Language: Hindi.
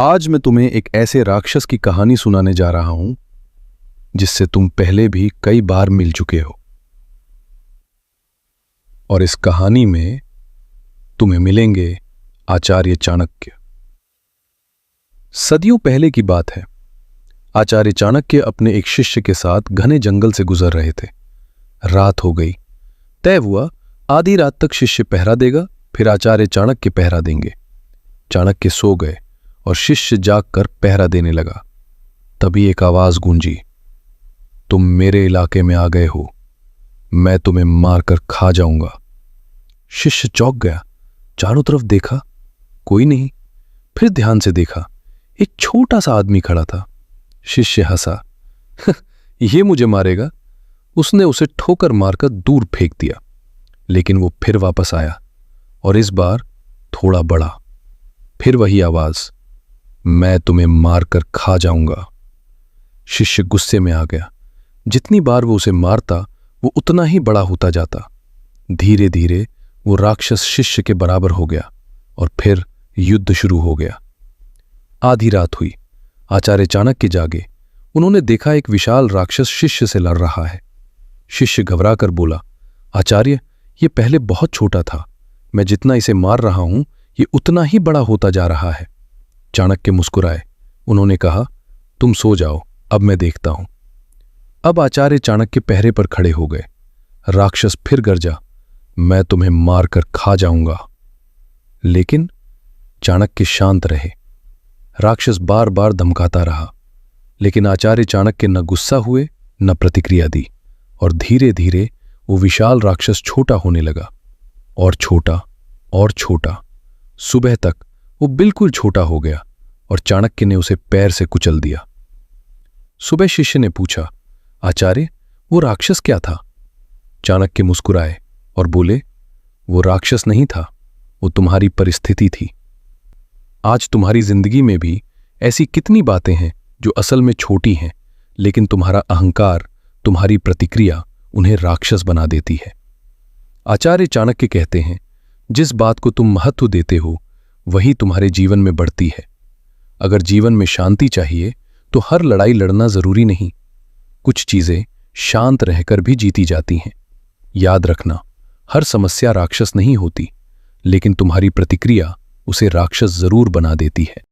आज मैं तुम्हें एक ऐसे राक्षस की कहानी सुनाने जा रहा हूं जिससे तुम पहले भी कई बार मिल चुके हो। और इस कहानी में तुम्हें मिलेंगे आचार्य चाणक्य। सदियों पहले की बात है। आचार्य चाणक्य अपने एक शिष्य के साथ घने जंगल से गुजर रहे थे। रात हो गई। तय हुआ आधी रात तक शिष्य पहरा देगा, फिर आचार्य चाणक्य पहरा देंगे। चाणक्य सो गए और शिष्य जागकर पहरा देने लगा। तभी एक आवाज गूंजी, तुम मेरे इलाके में आ गए हो, मैं तुम्हें मारकर खा जाऊंगा। शिष्य चौंक गया, चारों तरफ देखा, कोई नहीं। फिर ध्यान से देखा, एक छोटा सा आदमी खड़ा था। शिष्य हंसा, ये मुझे मारेगा। उसने उसे ठोकर मारकर दूर फेंक दिया। लेकिन वो फिर वापस आया और इस बार थोड़ा बड़ा। फिर वही आवाज, मैं तुम्हें मारकर खा जाऊंगा। शिष्य गुस्से में आ गया। जितनी बार वो उसे मारता वो उतना ही बड़ा होता जाता। धीरे धीरे वो राक्षस शिष्य के बराबर हो गया और फिर युद्ध शुरू हो गया। आधी रात हुई। आचार्य चाणक्य जागे। उन्होंने देखा एक विशाल राक्षस शिष्य से लड़ रहा है। शिष्य घबराकर बोला, आचार्य, ये पहले बहुत छोटा था, मैं जितना इसे मार रहा हूं ये उतना ही बड़ा होता जा रहा है। चाणक्य मुस्कुराए। उन्होंने कहा, तुम सो जाओ, अब मैं देखता हूं। अब आचार्य चाणक्य पहरे पर खड़े हो गए। राक्षस फिर गरजा, मैं तुम्हें मारकर खा जाऊंगा। लेकिन चाणक्य शांत रहे। राक्षस बार बार धमकाता रहा, लेकिन आचार्य चाणक्य न गुस्सा हुए न प्रतिक्रिया दी। और धीरे धीरे वो विशाल राक्षस छोटा होने लगा, और छोटा और छोटा। सुबह तक वो बिल्कुल छोटा हो गया और चाणक्य ने उसे पैर से कुचल दिया। सुबह शिष्य ने पूछा, आचार्य, वो राक्षस क्या था? चाणक्य मुस्कुराए और बोले, वो राक्षस नहीं था, वो तुम्हारी परिस्थिति थी। आज तुम्हारी जिंदगी में भी ऐसी कितनी बातें हैं जो असल में छोटी हैं, लेकिन तुम्हारा अहंकार, तुम्हारी प्रतिक्रिया उन्हें राक्षस बना देती है। आचार्य चाणक्य कहते हैं, जिस बात को तुम महत्व देते हो वही तुम्हारे जीवन में बढ़ती है। अगर जीवन में शांति चाहिए तो हर लड़ाई लड़ना जरूरी नहीं। कुछ चीजें शांत रहकर भी जीती जाती हैं। याद रखना, हर समस्या राक्षस नहीं होती, लेकिन तुम्हारी प्रतिक्रिया उसे राक्षस जरूर बना देती है।